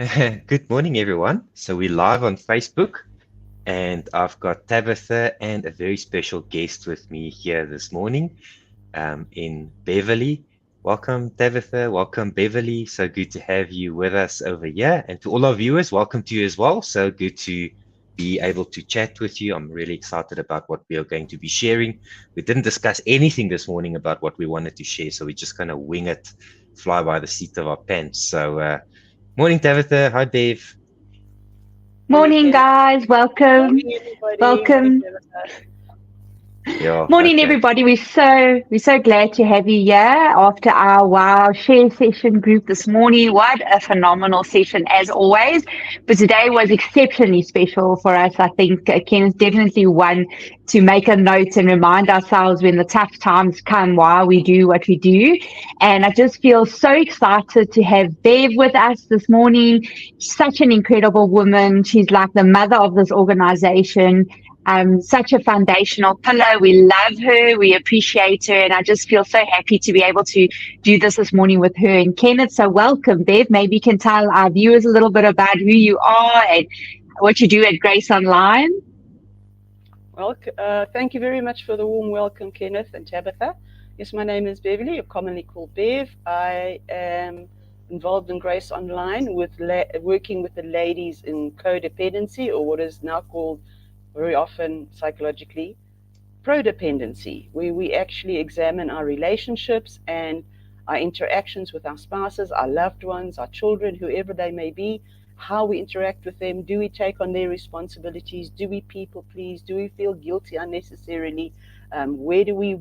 Good morning, everyone. So we're live on Facebook, and I've got Tabitha and a very special guest with me here this morning, in Beverly. Welcome, Tabitha. Welcome, Beverly. So good to have you with us over here. And to all our viewers, welcome to you as well. So good to be able to chat with you. I'm really excited about what we are going to be sharing. We didn't discuss anything this morning about what we wanted to share, so we're just going to wing it, fly by the seat of our pants. Morning, Tabitha. Hi, Dave. Morning, Morning, Kenneth. guys. Welcome. Morning, everybody. Morning, Welcome. Tabitha. Yeah, Morning, okay. everybody. We're so glad to have you here after our wow share session group this morning. What a phenomenal session as always. But today was exceptionally special for us. I think Ken is definitely one to make a note and remind ourselves when the tough times come why we do what we do. And I just feel so excited to have Bev with us this morning. Such an incredible woman. She's like the mother of this organization. Such a foundational pillar. We love her. We appreciate her. And I just feel so happy to be able to do this morning with her and Kenneth. So welcome, Bev. Maybe you can tell our viewers a little bit about who you are and what you do at Grace Online. Well, thank you very much for the warm welcome, Kenneth and Tabitha. Yes, my name is Beverly, or commonly called Bev. I am involved in Grace Online with working with the ladies in codependency, or what is now called very often psychologically prodependency, where we actually examine our relationships and our interactions with our spouses, our loved ones, our children, whoever they may be, how we interact with them. Do we take on their responsibilities? Do we people please? Do we feel guilty unnecessarily? Where do we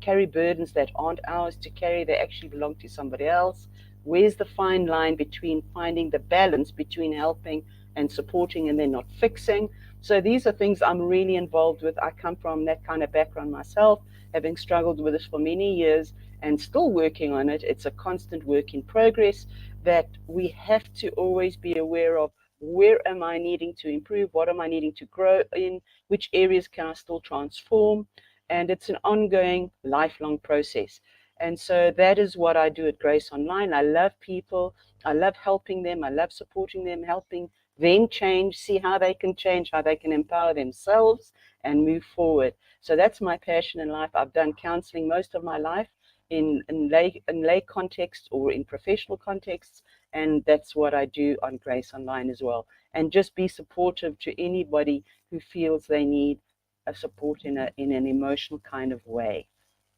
carry burdens that aren't ours to carry? They actually belong to somebody else. Where's the fine line between finding the balance between helping and supporting and then not fixing? So these are things I'm really involved with. I come from that kind of background myself, having struggled with this for many years and still working on it. It's a constant work in progress that we have to always be aware of. Where am I needing to improve? What am I needing to grow in? Which areas can I still transform? And it's an ongoing, lifelong process. And so that is what I do at Grace Online. I love people. I love helping them. I love supporting them, helping them change, see how they can change, how they can empower themselves and move forward. So that's my passion in life. I've done counseling most of my life in lay context or in professional contexts, and that's what I do on Grace Online as well. And just be supportive to anybody who feels they need a support in an emotional kind of way.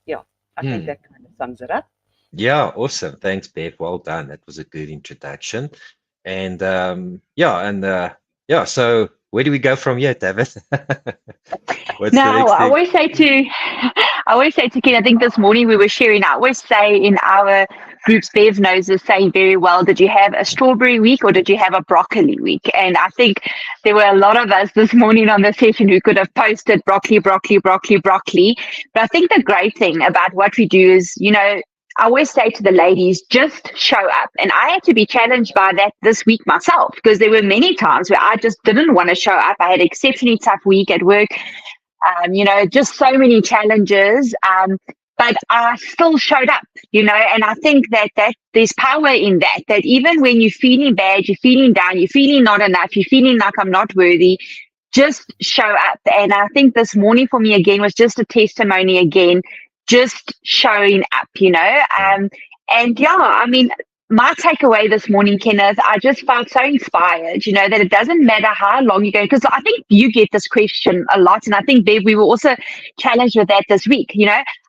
Yeah, I think that kind of sums it up. Yeah, awesome. Thanks, Bev. Well done. That was a good introduction. And yeah, so where do we go from here, David? What's the Now, next I thing? always say to, I always say to Ken, I think this morning we were sharing, I always say in our groups, Bev knows is saying very well, did you have a strawberry week or did you have a broccoli week? And I think there were a lot of us this morning on the session who could have posted broccoli, broccoli, broccoli, broccoli. But I think the great thing about what we do is, I always say to the ladies, just show up. And I had to be challenged by that this week myself because there were many times where I just didn't want to show up. I had an exceptionally tough week at work, just so many challenges. But I still showed up, and I think that there's power in that even when you're feeling bad, you're feeling down, you're feeling not enough, you're feeling like I'm not worthy, just show up. And I think this morning for me again was just a testimony again, just showing up, and yeah, I mean, my takeaway this morning, Kenneth, I just felt so inspired, that it doesn't matter how long you go, because I think you get this question a lot. And I think, Bev, we were also challenged with that this week,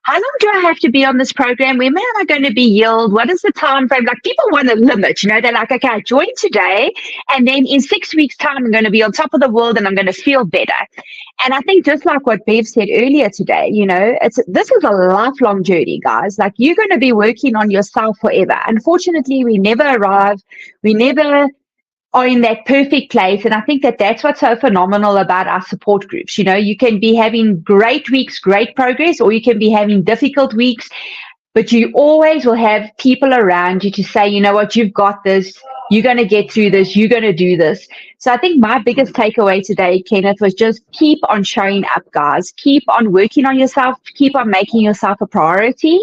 how long do I have to be on this program? When am I going to be healed? What is the time frame? Like people want a limit, they're like, okay, I joined today and then in 6 weeks time, I'm going to be on top of the world and I'm going to feel better. And I think just like what Bev said earlier today, this is a lifelong journey, guys. Like you're going to be working on yourself forever. Unfortunately, we never arrive. We never are in that perfect place. And I think that that's what's so phenomenal about our support groups. You can be having great weeks, great progress, or you can be having difficult weeks, but you always will have people around you to say, you know what, you've got this. You're going to get through this. You're going to do this. So I think my biggest takeaway today, Kenneth, was just keep on showing up, guys. Keep on working on yourself. Keep on making yourself a priority.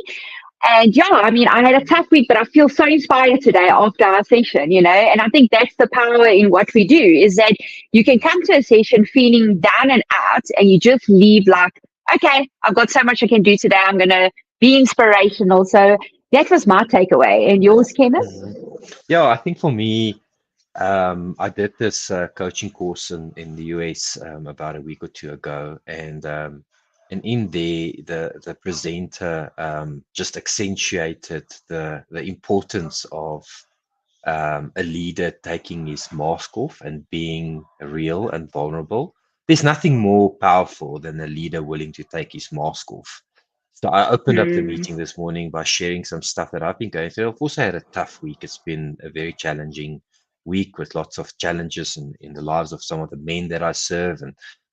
And yeah, I mean, I had a tough week, but I feel so inspired today after our session, and I think that's the power in what we do is that you can come to a session feeling down and out and you just leave like, okay, I've got so much I can do today. I'm going to be inspirational. So that was my takeaway. And yours, Kenneth? Yeah, I think for me, I did this coaching course in the US about a week or two ago, and in there, the presenter just accentuated the importance of a leader taking his mask off and being real and vulnerable. There's nothing more powerful than a leader willing to take his mask off. So I opened up the Mm, meeting this morning by sharing some stuff that I've been going through. I've also had a tough week. It's been a very challenging week with lots of challenges in the lives of some of the men that I serve.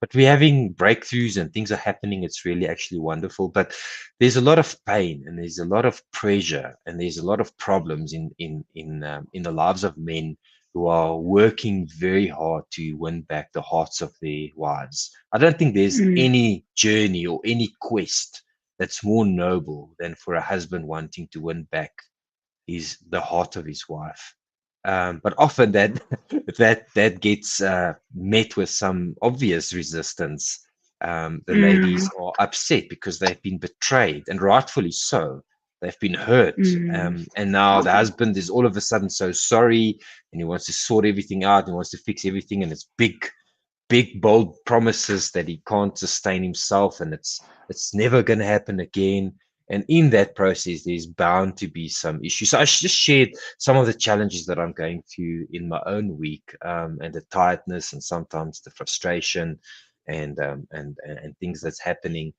But we're having breakthroughs and things are happening. It's really actually wonderful. But there's a lot of pain and there's a lot of pressure and there's a lot of problems in the lives of men who are working very hard to win back the hearts of their wives. I don't think there's mm, any journey or any quest that's more noble than for a husband wanting to win back the heart of his wife. But often that that gets met with some obvious resistance. The ladies mm, are upset because they've been betrayed, and rightfully so. They've been hurt, mm, and now the husband is all of a sudden so sorry, and he wants to sort everything out, and wants to fix everything, and it's big bold promises that he can't sustain himself, and it's never going to happen again. And in that process there's bound to be some issues. So I just shared some of the challenges that I'm going through in my own week, and the tiredness and sometimes the frustration and things that's happening.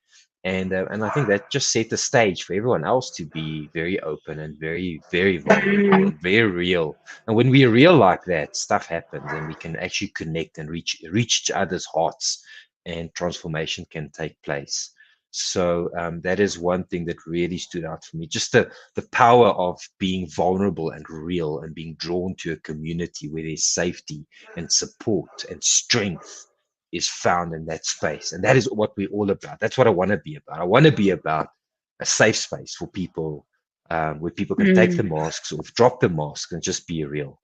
And I think that just set the stage for everyone else to be very open and very vulnerable mm, and very real. And when we're real like that, stuff happens and we can actually connect and reach each other's hearts, and transformation can take place. So that is one thing that really stood out for me. Just the power of being vulnerable and real and being drawn to a community where there's safety and support and strength is found in that space. And that is what we're all about. That's what I want to be about. I want to be about a safe space for people, where people can take the mm. masks or drop the mask and just be real.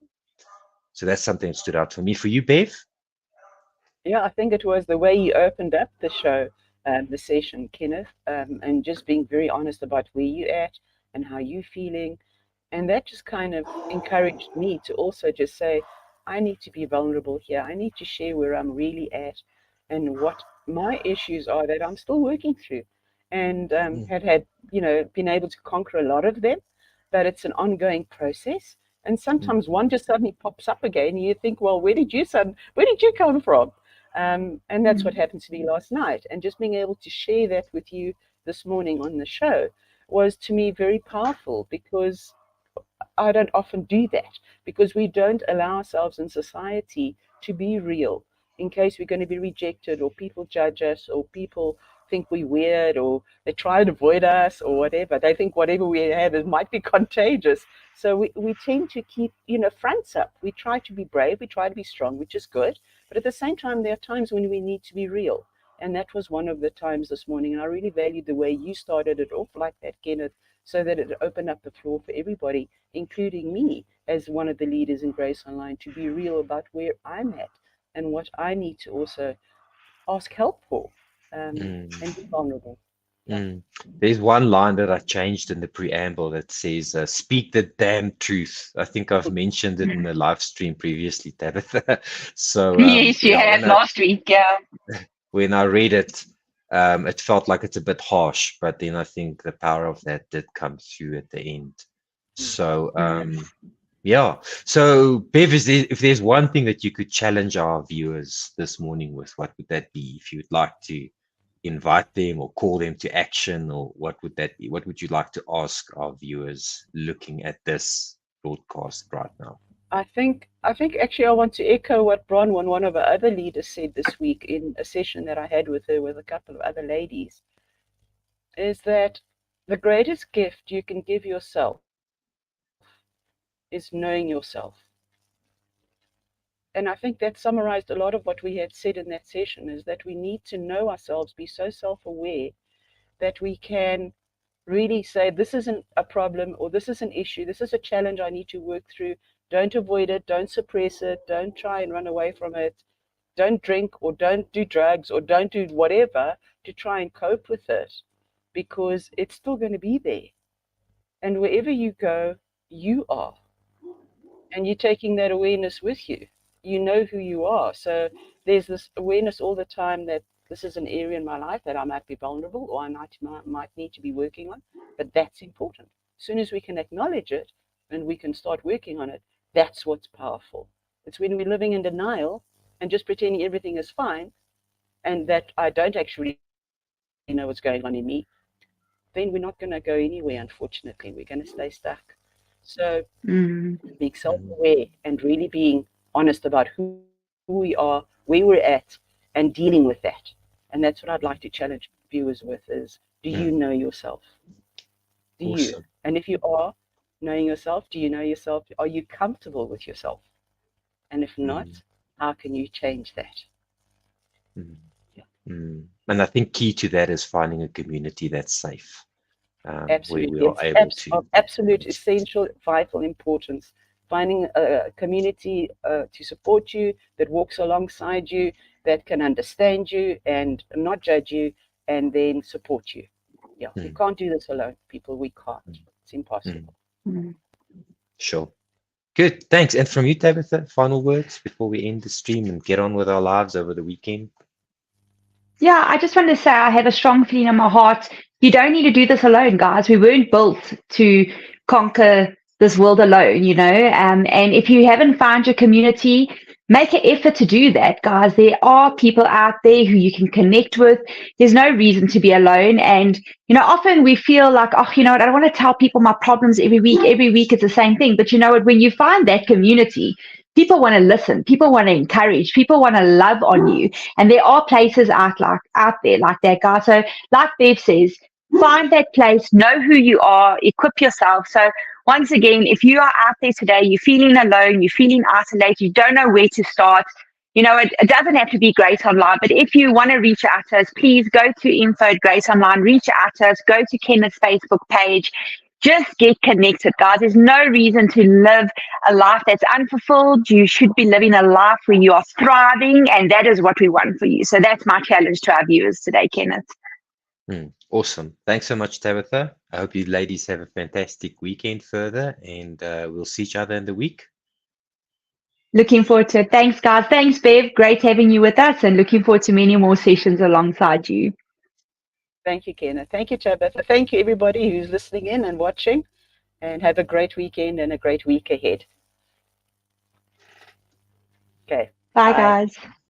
So that's something that stood out for me. For you, Bev? Yeah, I think it was the way you opened up the show, the session, Kenneth, and just being very honest about where you're at and how you're feeling. And that just kind of encouraged me to also just say, I need to be vulnerable here. I need to share where I'm really at and what my issues are that I'm still working through, and Mm, had been able to conquer a lot of them, but it's an ongoing process. And mm, sometimes one just suddenly pops up again, and you think, well, where did you come from? And that's what Mm. happened to me last night. And just being able to share that with you this morning on the show was to me very powerful, because I don't often do that, because we don't allow ourselves in society to be real, in case we're going to be rejected or people judge us or people think we're weird or they try and avoid us or whatever. They think whatever we have it might be contagious. So we tend to keep, fronts up. We try to be brave, we try to be strong, which is good. But at the same time, there are times when we need to be real. And that was one of the times this morning. And I really valued the way you started it off like that, Kenneth, so that it opened up the floor for everybody, including me as one of the leaders in Grace Online, to be real about where I'm at and what I need to also ask help for, and mm, be vulnerable. Yeah. mm. There's one line that I changed in the preamble that says, "Speak the damn truth." I think I've mentioned it in the live stream previously, Tabitha. So Yes, you yeah, had last week. Yeah. when I read it, it felt like it's a bit harsh, but then I think the power of that did come through at the end. So Mm. yeah. So Bev, if there's one thing that you could challenge our viewers this morning with, what would that be? If you would like to invite them or call them to action, or what would that be? What would you like to ask our viewers looking at this broadcast right now? I think actually I want to echo what Bronwyn, one of our other leaders, said this week in a session that I had with her with a couple of other ladies, is that the greatest gift you can give yourself is knowing yourself. And I think that summarized a lot of what we had said in that session, is that we need to know ourselves, be so self-aware that we can Really say, this isn't a problem, or this is an issue, this is a challenge I need to work through. Don't avoid it, don't suppress it, don't try and run away from it, don't drink or don't do drugs or don't do whatever to try and cope with it, because it's still going to be there. And wherever you go, you are. And you're taking that awareness with you. You know who you are. So there's this awareness all the time that this is an area in my life that I might be vulnerable, or I might need to be working on. But that's important. As soon as we can acknowledge it and we can start working on it, that's what's powerful. It's when we're living in denial and just pretending everything is fine, and that I don't actually know what's going on in me, then we're not going to go anywhere, unfortunately. We're going to stay stuck. So being self-aware and really being honest about who we are, where we're at, and dealing with that. And that's what I'd like to challenge viewers with is, do you know yourself? Do you? And if you are knowing yourself, do you know yourself? Are you comfortable with yourself? And if not, how can you change that? And I think key to that is finding a community that's safe. Absolutely. Where we are able to. Of absolute essential, vital importance. Finding a community to support you, that walks alongside you, that can understand you and not judge you, and then support you. Yeah, you can't do this alone, people. We can't. It's impossible. Sure. Good. Thanks. And from you, Tabitha, final words before we end the stream and get on with our lives over the weekend? Yeah, I just want to say I have a strong feeling in my heart. You don't need to do this alone, guys. We weren't built to conquer this world alone, you know. And if you haven't found your community, make an effort to do that, guys. There are people out there who you can connect with. There's no reason to be alone. And, you know, often we feel like, oh, you know what, I don't want to tell people my problems every week. Every week it's the same thing. But you know what, when you find that community, people want to listen, people want to encourage, people want to love on you. And there are places out there like that, guys. So like Bev says, find that place, know who you are, equip yourself. So once again, if you are out there today, you're feeling alone, you're feeling isolated, you don't know where to start, you know, it doesn't have to be Grace Online, but if you want to reach out to us, please go to info at Grace Online, reach out to us, go to Kenneth's Facebook page. Just get connected, guys. There's no reason to live a life that's unfulfilled. You should be living a life where you are thriving, and that is what we want for you. So that's my challenge to our viewers today, Kenneth. Awesome. Thanks so much, Tabitha. I hope you ladies have a fantastic weekend further, and we'll see each other in the week. Looking forward to it. Thanks, guys. Thanks, Bev. Great having you with us, and looking forward to many more sessions alongside you. Thank you, Kenneth. Thank you, Tabitha. Thank you, everybody who's listening in and watching, and have a great weekend and a great week ahead. Okay. Bye. Guys.